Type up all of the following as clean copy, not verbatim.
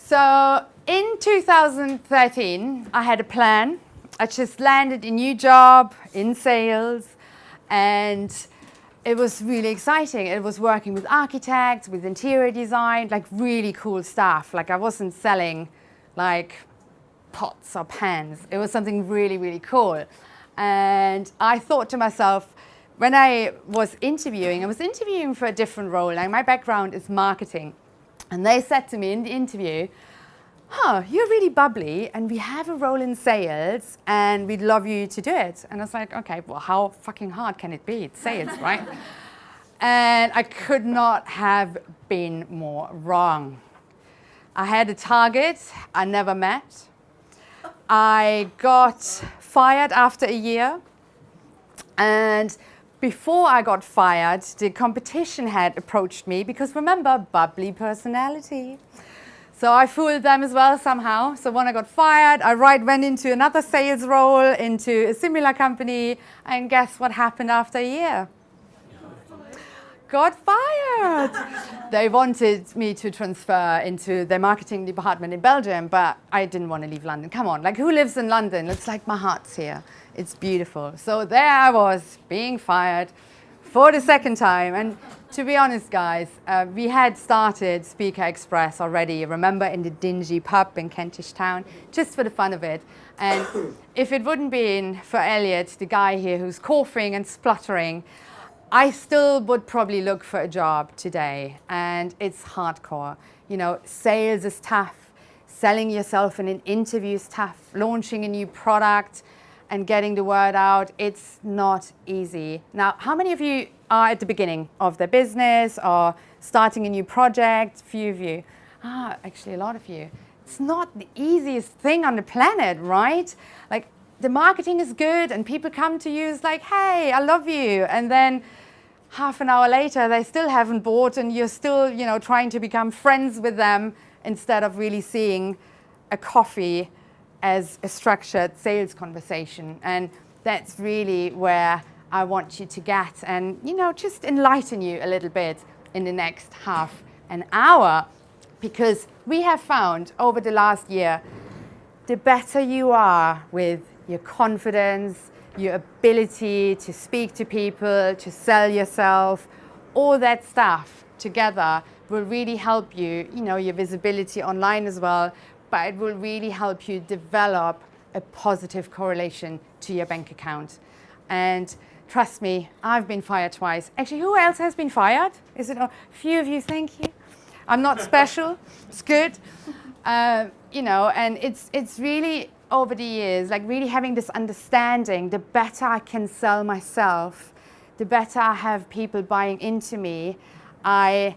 So in 2013, I had a plan. I just landed a new job in sales, and it was really exciting. It was working with architects, with interior design, like really cool stuff. Like I wasn't selling like pots or pans. It was something really, really cool. And I thought to myself, when I was interviewing for a different role. Like my background is marketing. And they said to me in the interview, you're really bubbly and we have a role in sales and we'd love you to do it. And I was like, okay, well, how fucking hard can it be? It's sales, right? And I could not have been more wrong. I had a target I never met. I got fired after a year. And before I got fired, the competition had approached me because remember, bubbly personality. So I fooled them as well somehow. So when I got fired, I went into another sales role into a similar company. And guess what happened after a year? Got fired. They wanted me to transfer into their marketing department in Belgium, but I didn't want to leave London. Come on, like who lives in London? It's like my heart's here. It's beautiful. So there I was being fired for the second time. And to be honest, guys, we had started Speaker Express already, remember, in the dingy pub in Kentish Town, just for the fun of it. And if it wouldn't been for Elliot, the guy here who's coughing and spluttering, I still would probably look for a job today. And it's hardcore. You know, sales is tough. Selling yourself in an interview is tough. Launching a new product and getting the word out, it's not easy. Now, how many of you are at the beginning of their business or starting a new project? Few of you. Actually, a lot of you. It's not the easiest thing on the planet, right? Like, the marketing is good and people come to you, it's like, hey, I love you. And then half an hour later, they still haven't bought and you're still, trying to become friends with them instead of really seeing a coffee as a structured sales conversation. And that's really where I want you to get and, just enlighten you a little bit in the next half an hour. Because we have found over the last year, the better you are with your confidence, your ability to speak to people, to sell yourself, all that stuff together will really help you, your visibility online as well, but it will really help you develop a positive correlation to your bank account. And trust me, I've been fired twice. Actually, who else has been fired? Is it a few of you? Thank you. I'm not special. It's good. And it's really over the years, like really having this understanding, the better I can sell myself, the better I have people buying into me, I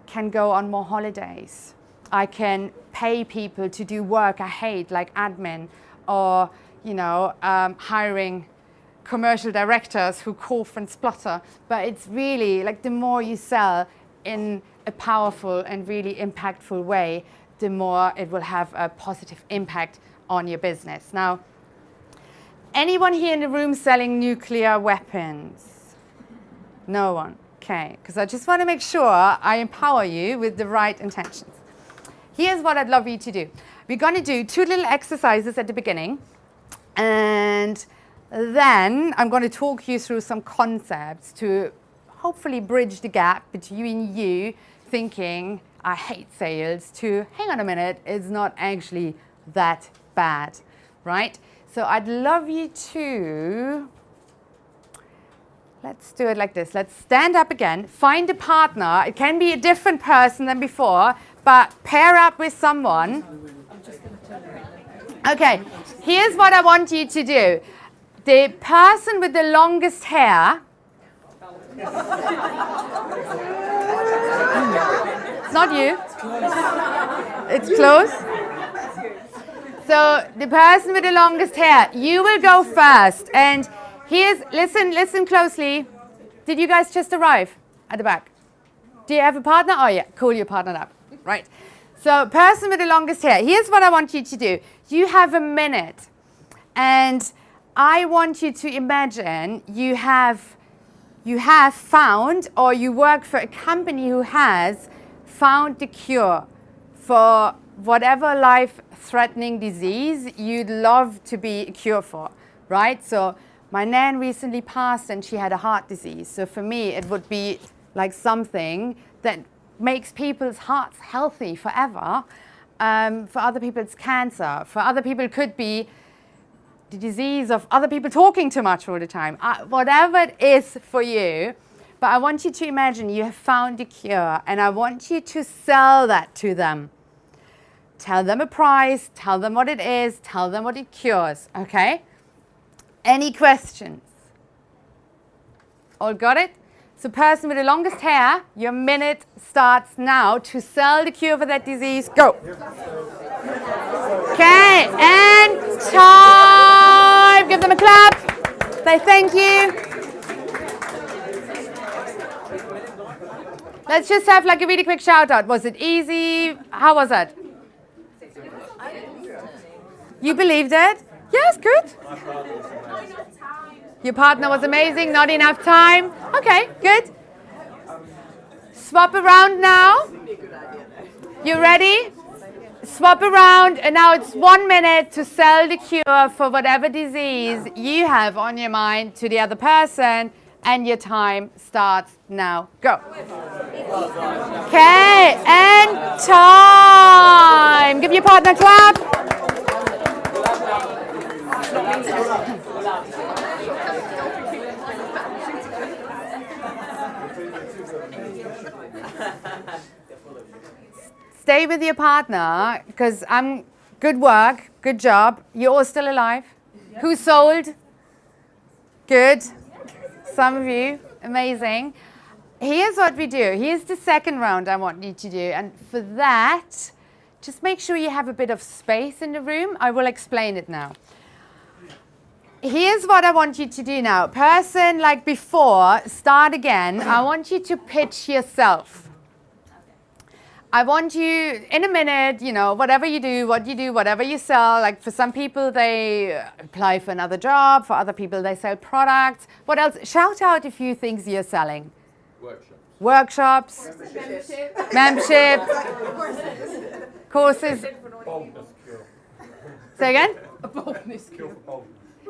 can go on more holidays. I can pay people to do work I hate, like admin, or, hiring commercial directors who cough and splutter. But it's really like the more you sell in a powerful and really impactful way, the more it will have a positive impact on your business. Now, anyone here in the room selling nuclear weapons? No one. Okay, because I just want to make sure I empower you with the right intentions. Here's what I'd love you to do. We're going to do 2 little exercises at the beginning, and then I'm going to talk you through some concepts to hopefully bridge the gap between you thinking, I hate sales, to, hang on a minute, it's not actually that bad, right? So I'd love you to, let's do it like this. Let's stand up again, find a partner. It can be a different person than before, but pair up with someone. Okay, here's what I want you to do. The person with the longest hair. It's not you. It's close. So the person with the longest hair, you will go first. And listen closely. Did you guys just arrive at the back? Do you have a partner? Oh yeah, cool, you're partnered up. Right. So person with the longest hair, here's what I want you to do. You have a minute. And I want you to imagine you have found, or you work for a company who has found the cure for whatever life-threatening disease you'd love to be a cure for, right? So my nan recently passed and she had a heart disease. So for me, it would be like something that makes people's hearts healthy forever. For other people, it's cancer. For other people, it could be the disease of other people talking too much all the time. Whatever it is for you, but I want you to imagine you have found a cure, and I want you to sell that to them. Tell them a price, tell them what it is, tell them what it cures, okay? Any questions? All got it? So person with the longest hair, your minute starts now to sell the cure for that disease. Go. Okay, and time. Give them a clap. Say thank you. Let's just have like a really quick shout out. Was it easy? How was it? You believed it? Yes, good. Your partner was amazing, not enough time. Okay, good. Swap around now. You ready? Swap around, and now it's 1 minute to sell the cure for whatever disease you have on your mind to the other person, and your time starts now. Go. Okay, and time. Give your partner a clap. Stay with your partner, because good work, good job. You're all still alive. Yep. Who sold? Good. Some of you, amazing. Here's what we do. Here's the second round I want you to do. And for that, just make sure you have a bit of space in the room. I will explain it now. Here's what I want you to do now. Person like before, start again. I want you to pitch yourself. I want you, in a minute, you know, whatever you do, whatever you sell. Like for some people, they apply for another job. For other people, they sell products. What else? Shout out a few things you're selling. Workshops. Memberships. Courses. Say again? A boldness cure.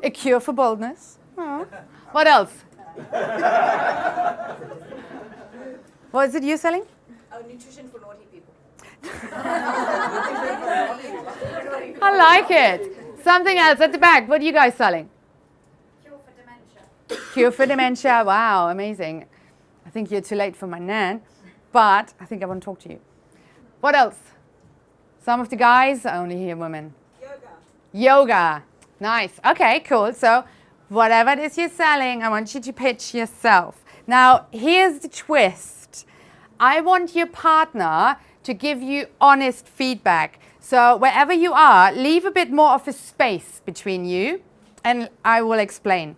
A cure for boldness. Oh. What else? What is it you're selling? Nutrition for naughty people. I like it. Something else at the back. What are you guys selling? Cure for dementia. Cure for dementia. Wow, amazing. I think you're too late for my nan, but I think I want to talk to you. What else? Some of the guys, I only hear women. Yoga. Nice. Okay, cool. So whatever it is you're selling, I want you to pitch yourself. Now, here's the twist. I want your partner to give you honest feedback. So wherever you are, leave a bit more of a space between you, and I will explain.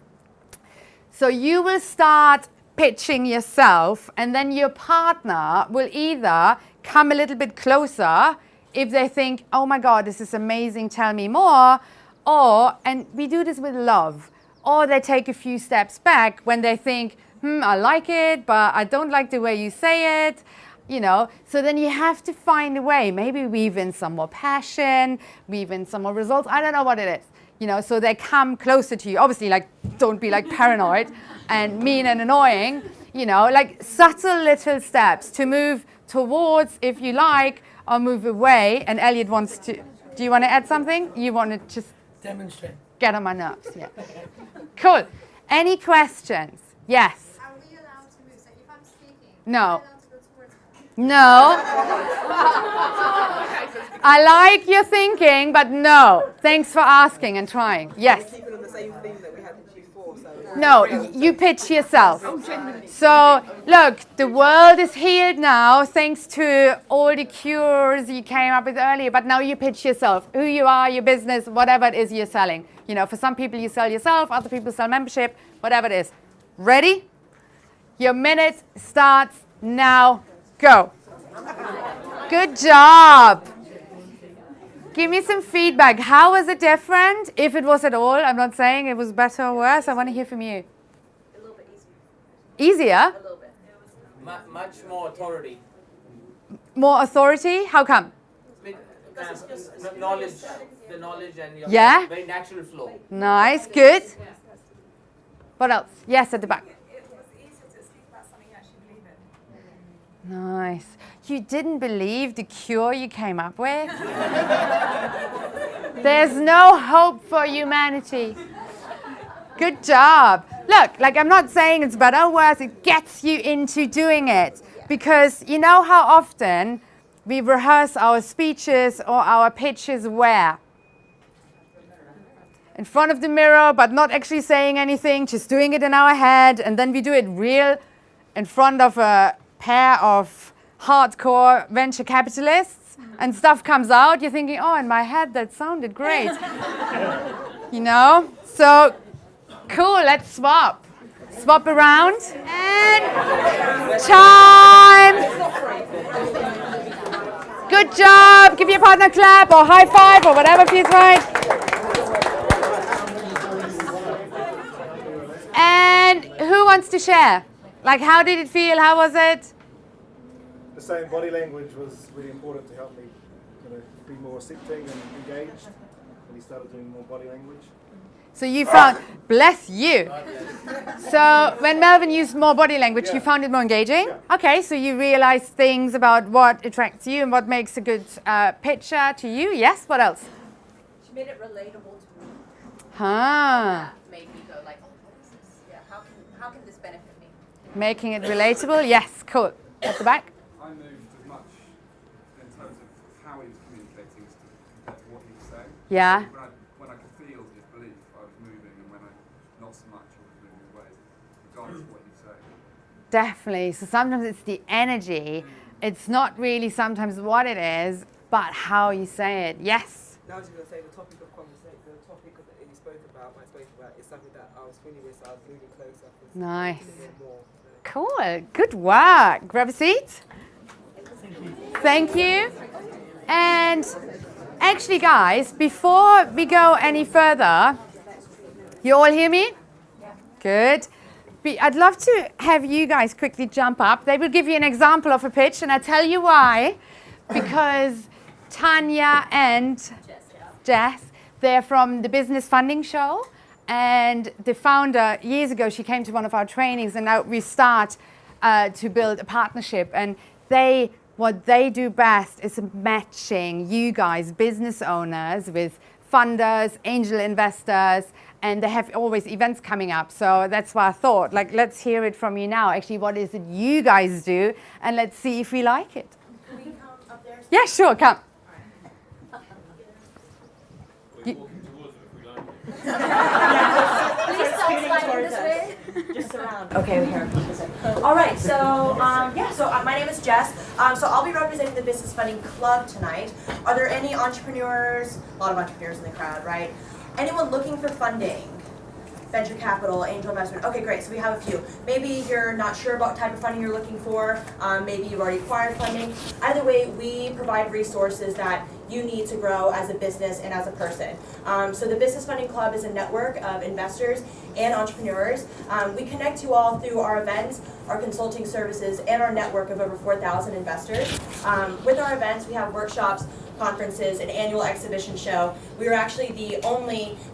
So you will start pitching yourself, and then your partner will either come a little bit closer if they think, oh my God, this is amazing, tell me more, or, and we do this with love, or they take a few steps back when they think, I like it, but I don't like the way you say it, you know. So then you have to find a way, maybe weave in some more passion, weave in some more results. I don't know what it is, you know, so they come closer to you. Obviously, like, don't be like paranoid and mean and annoying, you know, like subtle little steps to move towards, if you like, or move away. And Elliot wants to, do you want to add something? You want to just demonstrate. Get on my nerves, yeah. Cool. Any questions? Yes. Are we allowed to move? So if I'm speaking, No. am I allowed to go towards me? No. I like your thinking, but no. Thanks for asking and trying. Yes. Keep it on the same theme that we had in Q4. So. No, you pitch yourself. So, look, the world is healed now thanks to all the cures you came up with earlier, but now you pitch yourself. Who you are, your business, whatever it is you're selling. You know, for some people you sell yourself, other people sell membership, whatever it is. Ready? Your minute starts now. Go. Good job. Give me some feedback. How was it different? If it was at all. I'm not saying it was better or worse. I want to hear from you. A little bit easier. Easier? A little bit. Much more authority. More authority? How come? knowledge, the knowledge and your Yeah? very natural flow. Nice, good. What else? Yes, at the back. It was easier to speak about something you actually believe in. Nice. You didn't believe the cure you came up with? There's no hope for humanity. Good job. Look, like I'm not saying it's better or worse, it gets you into doing it. Because you know how often we rehearse our speeches or our pitches where? In front of the mirror, but not actually saying anything, just doing it in our head, and then we do it real in front of a pair of hardcore venture capitalists, and stuff comes out, you're thinking, oh, in my head that sounded great. You know? So, cool, let's swap. Swap around, and time! Good job! Give your partner a clap, or high five, or whatever feels right. And who wants to share? Like, how did it feel? How was it? The same body language was really important to help me be more accepting and engaged when he started doing more body language. So you found, bless you. So when Melvin used more body language, you found it more engaging? Yeah. Okay, so you realized things about what attracts you and what makes a good picture to you. Yes, what else? She made it relatable to me. Ah, That made me go like, oh, what is this? Yeah, how can this benefit me? making it relatable. Yes, cool. At the back. I moved as much in terms of how he was communicating as compared to what he was saying. Yeah. When I could feel his belief, I was moving, and when I not so much, I was moving away, regardless of what he was saying. Definitely. So sometimes it's the energy. It's not really sometimes what it is, but how you say it. Yes. Now I was going to say the topic of conversation, the topic that you spoke about, is something that I was familiar with, so I was moving closer. Nice. To hear more. Cool. Good work. Grab a seat. Thank you. And actually, guys, before we go any further, you all hear me? Good. I'd love to have you guys quickly jump up. They will give you an example of a pitch, and I'll tell you why. Because Tanya and Jess, they're from the Business Funding Show. And the founder, years ago, she came to one of our trainings, and now we start to build a partnership. And what they do best is matching you guys, business owners, with funders, angel investors, and they have always events coming up. So that's why I thought, like, let's hear it from you now. Actually, what is it you guys do? And let's see if we like it. Can we come up there? Yeah, sure, come. We're walking towards it if we like it. Please stop sliding this way. Just around. Okay, we're here. All right, so my name is Jess. So I'll be representing the Business Funding Club tonight. Are there any entrepreneurs? A lot of entrepreneurs in the crowd, right? Anyone looking for funding? Venture capital, angel investment. Okay, great. So we have a few. Maybe you're not sure about what type of funding you're looking for. Maybe you've already acquired funding. Either way, we provide resources that you need to grow as a business and as a person. So the Business Funding Club is a network of investors and entrepreneurs. We connect you all through our events, our consulting services, and our network of over 4,000 investors. With our events, we have workshops, conferences, an annual exhibition show. We are actually the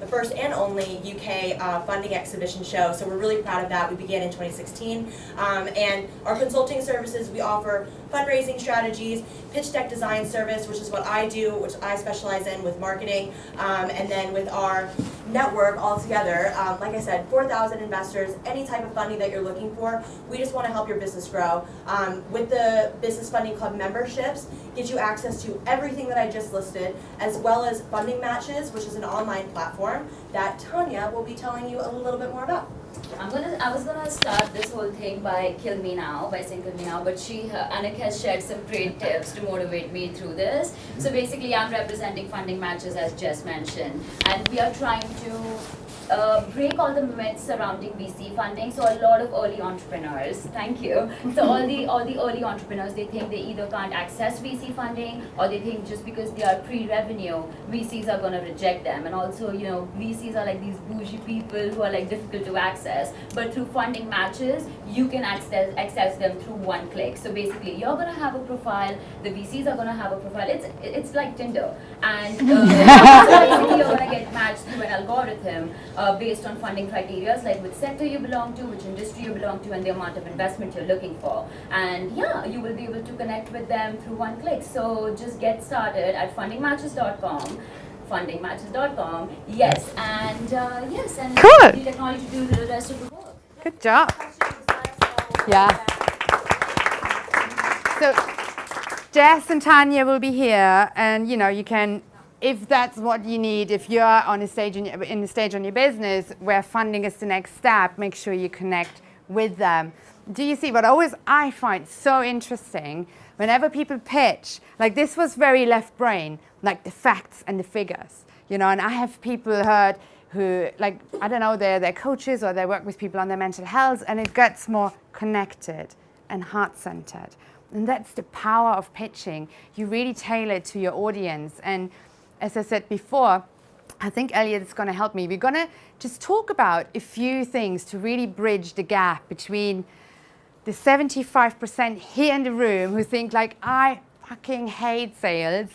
first and only UK funding exhibition show, so we're really proud of that. We began in 2016. And our consulting services, we offer fundraising strategies, pitch deck design service, which is what I do, which I specialize in with marketing, and then with our network altogether, like I said, 4,000 investors, any type of funding that you're looking for, we just want to help your business grow. With the Business Funding Club memberships, gives you access to everything that I just listed, as well as funding matches, which is an online platform that Tanya will be telling you a little bit more about. I was gonna start this whole thing by saying kill me now, but Annik has shared some great tips to motivate me through this. So basically, I'm representing funding matches, as Jess mentioned, and we are trying to break all the myths surrounding VC funding. So a lot of early entrepreneurs, thank you. So all the early entrepreneurs, they think they either can't access VC funding, or they think just because they are pre-revenue, VCs are going to reject them. And also, you know, VCs are like these bougie people who are like difficult to access. But through funding matches, you can access them through one click. So basically, you're going to have a profile. The VCs are going to have a profile. It's like Tinder, and so basically you're going to get matched through an algorithm based on funding criteria, like which sector you belong to, which industry you belong to, and the amount of investment you're looking for. And yeah, you will be able to connect with them through one click. So just get started at fundingmatches.com. Fundingmatches.com. Yes, and yes, and Cool. the technology to do the rest of the work. Good job. Yeah. So Jess and Tanya will be here, and you know, you can, if that's what you need, if you're on a stage in a stage on your business where funding is the next step, make sure you connect with them. Do you see what I find so interesting whenever people pitch, like this was very left brain, like the facts and the figures, you know, and I have people heard who, like, I don't know, they're coaches or they work with people on their mental health, and it gets more connected and heart-centered. And that's the power of pitching. You really tailor it to your audience. And as I said before, I think Elliot is going to help me. We're going to just talk about a few things to really bridge the gap between the 75% here in the room who think like, I fucking hate sales,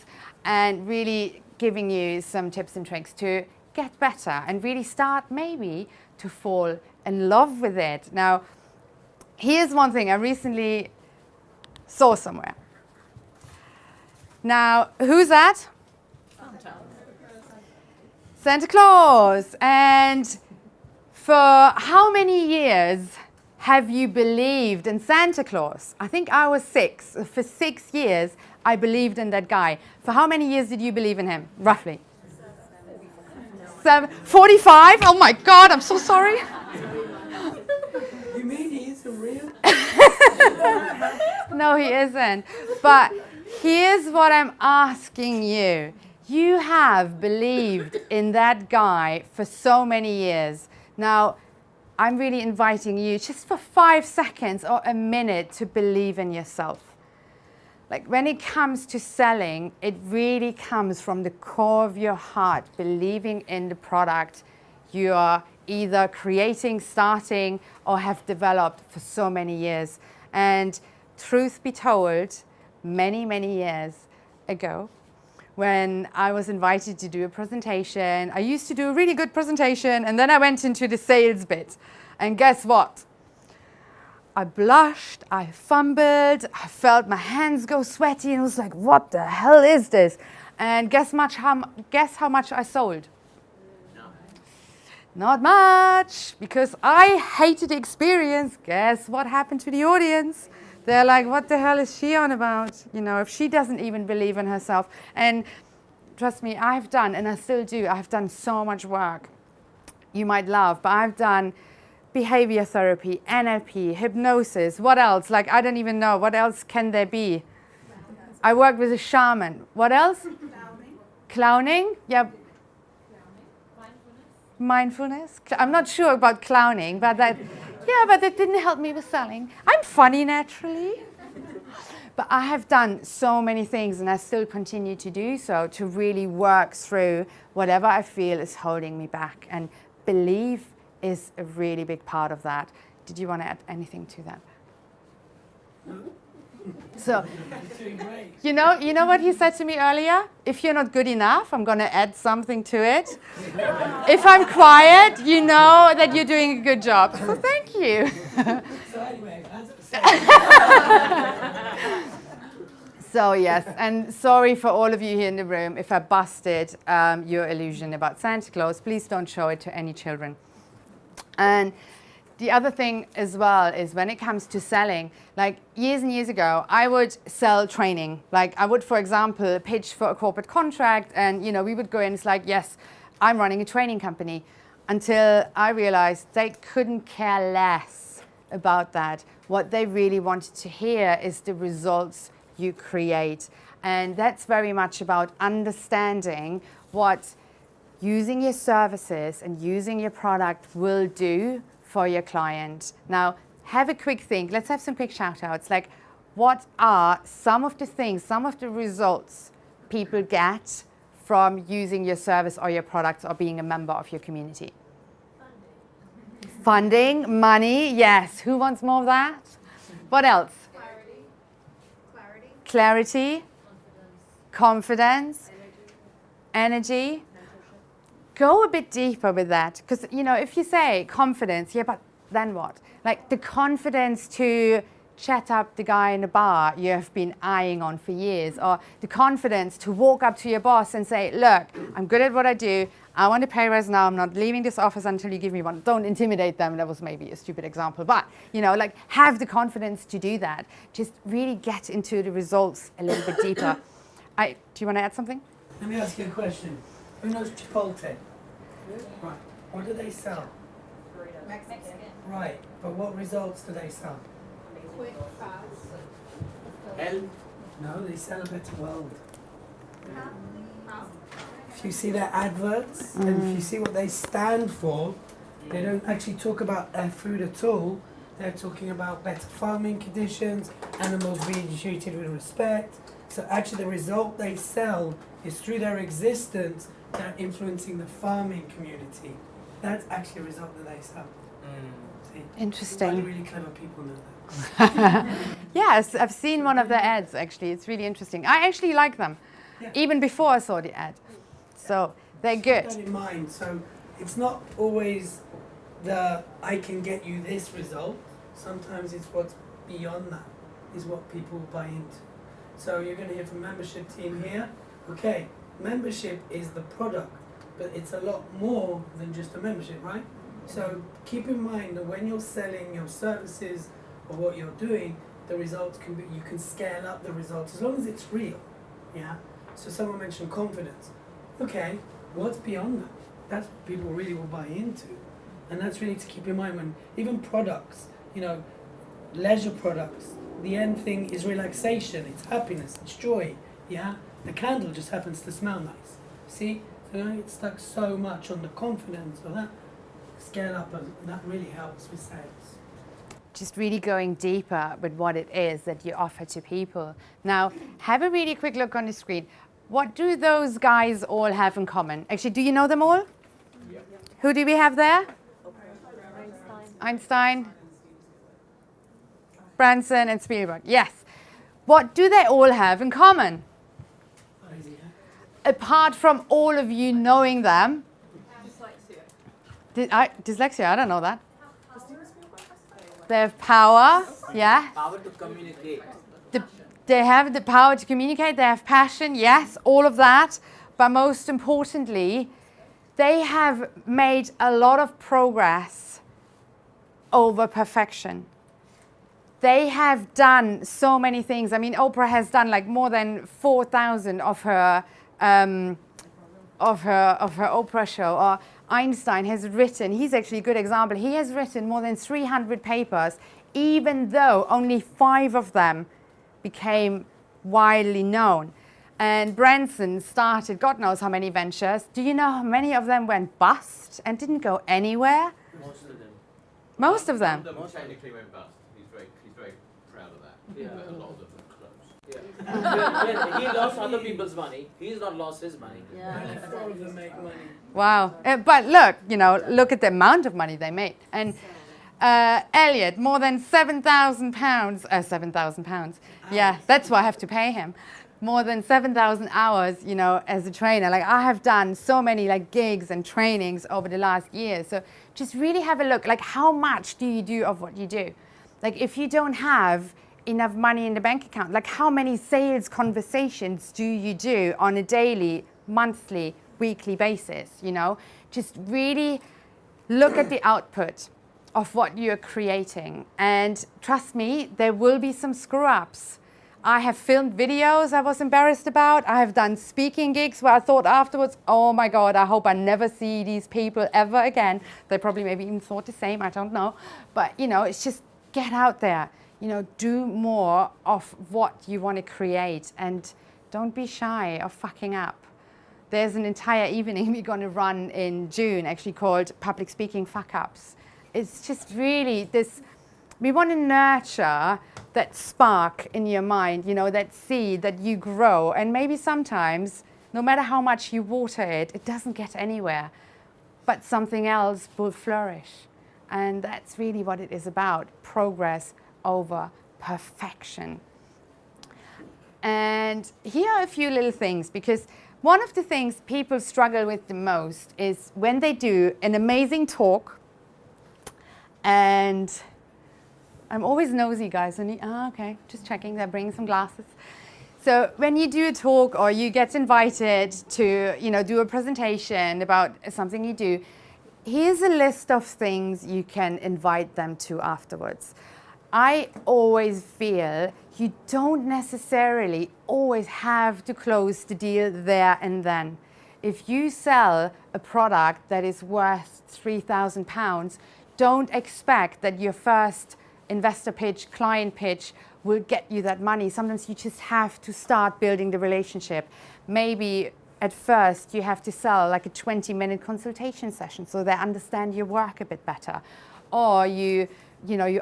and really giving you some tips and tricks to get better and really start maybe to fall in love with it. Now, here's one thing I recently saw somewhere. Now, who's that? Santa Claus. And for how many years have you believed in Santa Claus? I think I was 6. For 6 years, I believed in that guy. For how many years did you believe in him, roughly? 45? Oh my God, I'm so sorry. You mean he isn't real? No, he isn't. But here's what I'm asking you. You have believed in that guy for so many years. Now, I'm really inviting you just for 5 seconds or a minute to believe in yourself. Like when it comes to selling, it really comes from the core of your heart, believing in the product you are either creating, starting, or have developed for so many years. And truth be told, many, many years ago, when I was invited to do a presentation, I used to do a really good presentation, and then I went into the sales bit. And guess what? I blushed, I fumbled, I felt my hands go sweaty, and I was like, what the hell is this? And guess how much I sold? Not much, because I hated the experience. Guess what happened to the audience? They're like, what the hell is she on about? You know, if she doesn't even believe in herself. And trust me, I've done, and I still do, I've done so much work you might love, but I've done behavior therapy, NLP, hypnosis, what else? Like, I don't even know. What else can there be? I worked with a shaman. What else? Clowning? Yeah. Mindfulness? I'm not sure about clowning, but that, yeah, but it didn't help me with selling. I'm funny naturally. But I have done so many things, and I still continue to do so, to really work through whatever I feel is holding me back. And belief is a really big part of that. Did you want to add anything to that? So, you know what he said to me earlier? If you're not good enough, I'm going to add something to it. If I'm quiet, you know that you're doing a good job. So thank you. So anyway, So yes, and sorry for all of you here in the room if I busted your illusion about Santa Claus. Please don't show it to any children. And the other thing as well is when it comes to selling, like years and years ago, I would sell training. Like I would, for example, pitch for a corporate contract, and you know, we would go in, it's like, yes, I'm running a training company, until I realized they couldn't care less about that. What they really wanted to hear is the results you create. And that's very much about understanding what using your services and using your product will do for your client. Now, have a quick think. Let's have some quick shout outs. Like, what are some of the things, some of the results people get from using your service or your products or being a member of your community? Funding, money, yes. Who wants more of that? What else? Clarity, confidence, energy. Go a bit deeper with that, because if you say confidence, yeah, but then what? Like the confidence to chat up the guy in the bar you have been eyeing on for years, or the confidence to walk up to your boss and say, look, I'm good at what I do, I want a pay raise now, I'm not leaving this office until you give me one. Don't intimidate them, that was maybe a stupid example, but like have the confidence to do that. Just really get into the results a little bit deeper. Do you want to add something? Let me ask you a question. Who knows Chipotle? Right. What do they sell? Mexican. Right. But what results do they sell? Quick, fast. Health. No, they sell a better world. How? If you see their adverts and if you see what they stand for, they don't actually talk about their food at all. They're talking about better farming conditions, animals being treated with respect. So actually the result they sell is through their existence, they're influencing the farming community. That's actually a result that they sell. See? Interesting. Really, really clever people know that. Yes, I've seen one of their ads actually. It's really interesting. I actually like them, even before I saw the ad. So they're good. Keep that in mind. So it's not always the I can get you this result. Sometimes it's what's beyond that is what people buy into. So you're going to hear from membership team here. Okay, membership is the product, but it's a lot more than just a membership, right? So keep in mind that when you're selling your services or what you're doing, the results can be, you can scale up the results as long as it's real. Yeah. So someone mentioned confidence. Okay, what's beyond that? That's what people really will buy into, and that's really to keep in mind when even products, leisure products. The end thing is relaxation. It's happiness. It's joy. Yeah. The candle just happens to smell nice. See, so don't get stuck so much on the confidence or that. Scale up, and that really helps with sales. Just really going deeper with what it is that you offer to people. Now, have a really quick look on the screen. What do those guys all have in common? Actually, do you know them all? Yep. Who do we have there? Einstein, Branson, and Spielberg. Yes. What do they all have in common? Apart from all of you knowing them. Dyslexia, I don't know that. They have power, yeah. Power to communicate. They have the power to communicate, they have passion, yes, all of that. But most importantly, they have made a lot of progress over perfection. They have done so many things. I mean, Oprah has done like more than 4,000 of her Oprah show. Or Einstein has written, he's actually a good example, he has written more than 300 papers, even though only 5 of them became widely known. And Branson started God knows how many ventures. Do you know how many of them went bust and didn't go anywhere? Most of them. Most of them. Most technically went bust. He's very proud of that. Yeah. A lot of them are close. Yeah. When he lost other people's money, he's not lost his money. Only 4 of them make money. Wow. But look, look at the amount of money they made. And Elliot, more than 7,000 pounds. 7,000 pounds. Yeah, that's why I have to pay him. More than 7,000 hours, as a trainer. Like I have done so many gigs and trainings over the last year. So just really have a look. Like how much do you do of what you do? Like if you don't have enough money in the bank account, like how many sales conversations do you do on a daily, monthly, weekly basis? Just really look at the output of what you're creating. And trust me, there will be some screw-ups. I have filmed videos I was embarrassed about. I have done speaking gigs where I thought afterwards, oh my God, I hope I never see these people ever again. They probably maybe even thought the same, I don't know. But it's just get out there, do more of what you want to create and don't be shy of fucking up. there's an entire evening we're going to run in June, actually called Public Speaking Fuck-Ups. It's just really this, we want to nurture that spark in your mind, you know, that seed that you grow. And maybe sometimes, no matter how much you water it, it doesn't get anywhere. But something else will flourish. And that's really what it is about, progress over perfection. And here are a few little things, because one of the things people struggle with the most is when they do an amazing talk, and I'm always nosy, guys. Okay, just checking, they're bringing some glasses. So when you do a talk or you get invited to, you know, do a presentation about something you do, here's a list of things you can invite them to afterwards. I always feel you don't necessarily always have to close the deal there and then. If you sell a product that is worth £3,000, don't expect that your first investor pitch, client pitch will get you that money. Sometimes you just have to start building the relationship. Maybe at first you have to sell like a 20-minute consultation session so they understand your work a bit better. Or you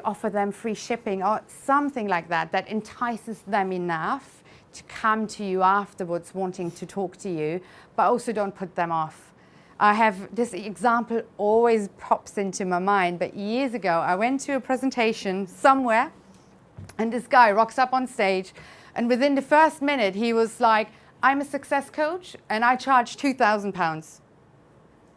offer them free shipping or something like that that entices them enough to come to you afterwards wanting to talk to you, but also don't put them off. I have this example always pops into my mind, but years ago I went to a presentation somewhere and this guy rocks up on stage, and within the first minute he was like, I'm a success coach and I charge £2,000.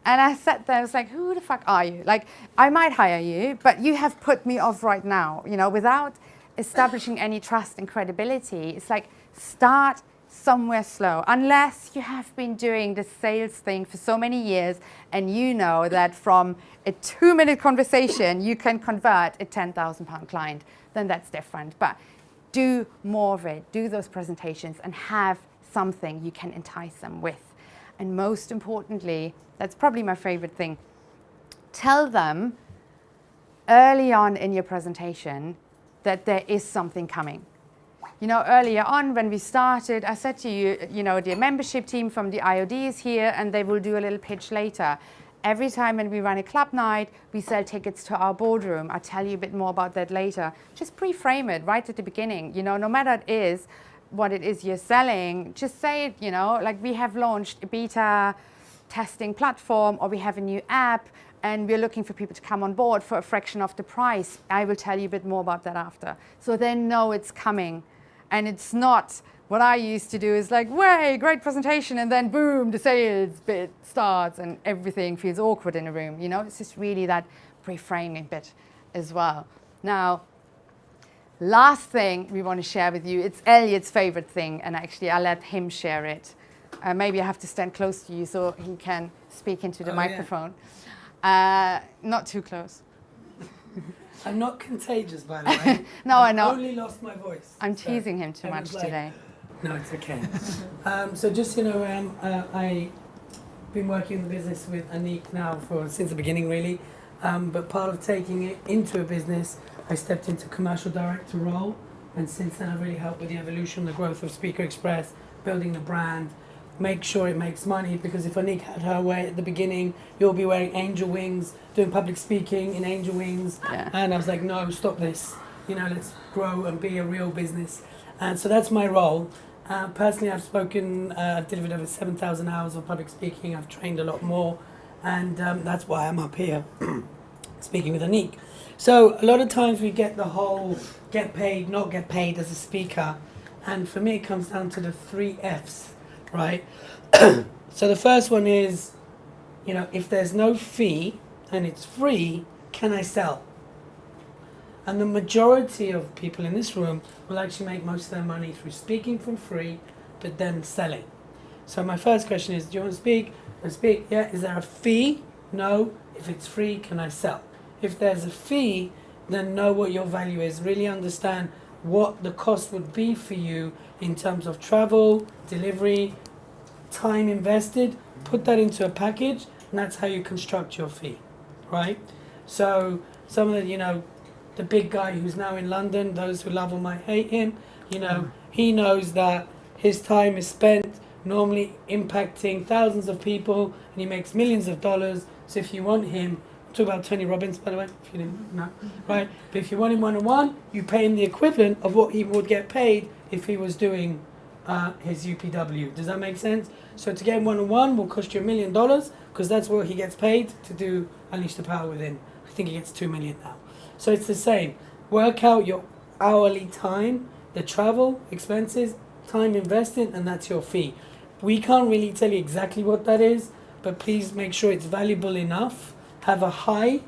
And I sat there, I was like, who the fuck are you? Like, I might hire you, but you have put me off right now, you know, without establishing any trust and credibility. It's like, start somewhere slow, unless you have been doing the sales thing for so many years and you know that from a 2-minute conversation you can convert a £10,000 client, then that's different. But do more of it, do those presentations and have something you can entice them with. And most importantly, that's probably my favorite thing, tell them early on in your presentation that there is something coming. You know, earlier on when we started, I said to you, you know, the membership team from the IOD is here and they will do a little pitch later. Every time when we run a club night, we sell tickets to our boardroom. I'll tell you a bit more about that later. Just pre-frame it right at the beginning. You know, no matter what it is you're selling, just say it, you know, like we have launched a beta testing platform or we have a new app and we're looking for people to come on board for a fraction of the price. I will tell you a bit more about that after. So they know it's coming. And it's not what I used to do is like, way, great presentation, and then boom, the sales bit starts and everything feels awkward in a room. You know, it's just really that pre-framing bit as well. Now, last thing we want to share with you, it's Elliot's favorite thing, and actually I'll let him share it. Maybe I have to stand close to you so he can speak into the microphone. Yeah. Not too close. I'm not contagious, by the way. No, I know. I've only lost my voice. I'm teasing him too much today. No, it's okay. So just, you know, I've been working in the business with Annik now since the beginning, really. But part of taking it into a business, I stepped into commercial director role. And since then, I've really helped with the evolution, the growth of Speaker Express, building the brand, make sure it makes money, because if Annik had her way at the beginning, you'll be wearing angel wings, doing public speaking in angel wings. Yeah. And I was like, no, stop this. You know, let's grow and be a real business. And so that's my role. Personally, I've delivered over 7,000 hours of public speaking. I've trained a lot more. And that's why I'm up here speaking with Annik. So a lot of times we get the whole get paid, not get paid as a speaker. And for me, it comes down to the 3 Fs. Right? So the first one is, you know, if there's no fee and it's free, can I sell? And the majority of people in this room will actually make most of their money through speaking for free, but then selling. So my first question is, do you want to speak? I speak, yeah. Is there a fee? No. If it's free, can I sell? If there's a fee, then know what your value is. Really understand what the cost would be for you in terms of travel, delivery, time invested, put that into a package, and that's how you construct your fee, right? So some of the, you know, the big guy who's now in London, those who love him might hate him, you know, he knows that his time is spent normally impacting thousands of people, and he makes millions of dollars. So if you want him, talk about Tony Robbins, by the way, if you didn't know, right? But if you want him one-on-one, you pay him the equivalent of what he would get paid if he was doing his UPW. Does that make sense? So to get him one-on-one will cost you $1 million, because that's what he gets paid to do Unleash the Power Within. I think he gets $2 million now. So it's the same. Work out your hourly time, the travel expenses, time invested, and that's your fee. We can't really tell you exactly what that is, but please make sure it's valuable enough. Have a high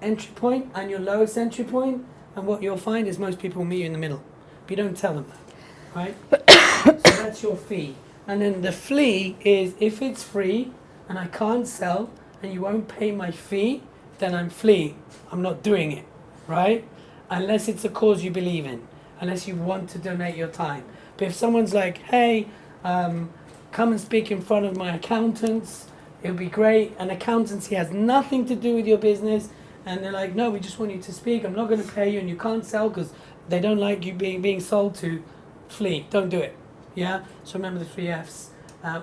entry point and your lowest entry point, and what you'll find is most people will meet you in the middle. But you don't tell them that, right? So that's your fee. And then the flea is, if it's free and I can't sell and you won't pay my fee, then I'm fleeing. I'm not doing it, right? Unless it's a cause you believe in, unless you want to donate your time. But if someone's like, hey, come and speak in front of my accountants, it would be great. And accountancy has nothing to do with your business. And they're like, no, we just want you to speak. I'm not going to pay you, and you can't sell because they don't like you being sold to. Flee. Don't do it. Yeah? So remember the 3 Fs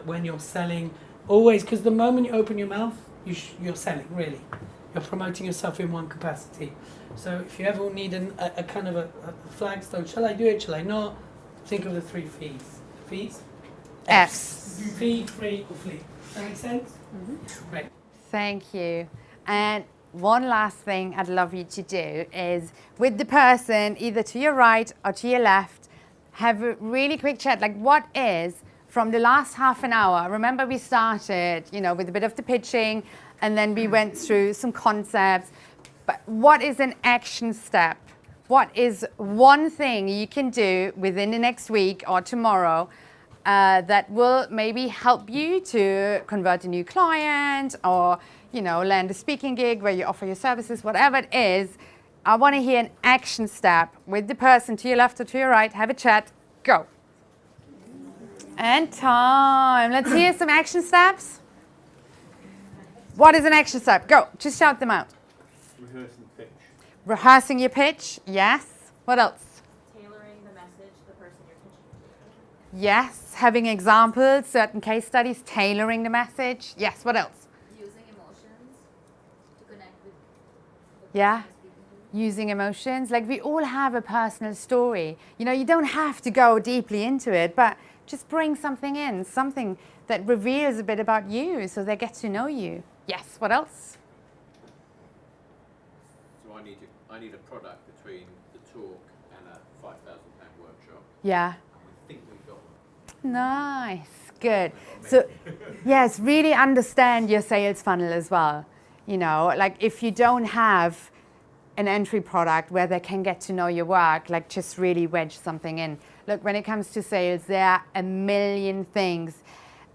when you're selling. Always, because the moment you open your mouth, you're selling, really. You're promoting yourself in one capacity. So if you ever need a kind of a flagstone, shall I do it, shall I not? Think of the 3 Fs. Fs? Fs. Feed, free, or flee. Does that make sense? Mm-hmm. Right. Thank you. And one last thing I'd love you to do is, with the person either to your right or to your left, have a really quick chat. Like, what is, from the last half an hour, remember we started, with a bit of the pitching, and then we went through some concepts, but what is an action step? What is one thing you can do within the next week or tomorrow that will maybe help you to convert a new client, or land a speaking gig where you offer your services, whatever it is? I want to hear an action step with the person to your left or to your right. Have a chat. Go. And time. Let's hear some action steps. What is an action step? Go. Just shout them out. Rehearsing the pitch. Rehearsing your pitch. Yes. What else? Tailoring the message to the person you're pitching. Yes. Having examples, certain case studies, tailoring the message. Yes. What else? Using emotions to connect with Yeah. Using emotions. Like, we all have a personal story. You don't have to go deeply into it, but just bring something in, something that reveals a bit about you so they get to know you. Yes, what else? So I need a product between the talk and a £5,000 workshop. Yeah. I think we've got one. Nice, good. So, yes, really understand your sales funnel as well. Like, if you don't have an entry product where they can get to know your work, like, just really wedge something in. Look, when it comes to sales, there are a million things.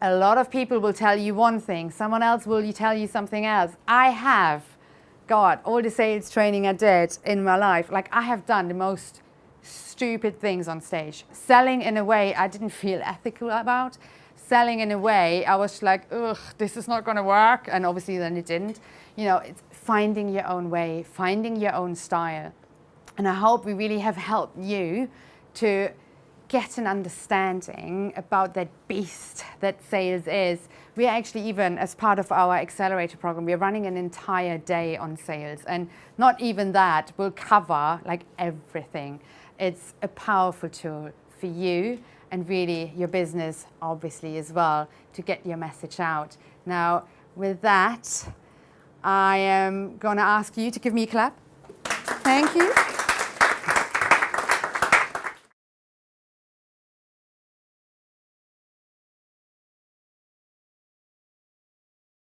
A lot of people will tell you one thing, someone else will tell you something else. I have got all the sales training I did in my life. Like, I have done the most stupid things on stage. Selling in a way I didn't feel ethical about. Selling in a way I was like, ugh, this is not going to work. And obviously then it didn't. It's finding your own way, finding your own style. And I hope we really have helped you to get an understanding about that beast that sales is. We are actually, even as part of our accelerator program, we're running an entire day on sales, and not even that will cover like everything. It's a powerful tool for you and really your business, obviously, as well, to get your message out. Now, with that, I am going to ask you to give me a clap. Thank you.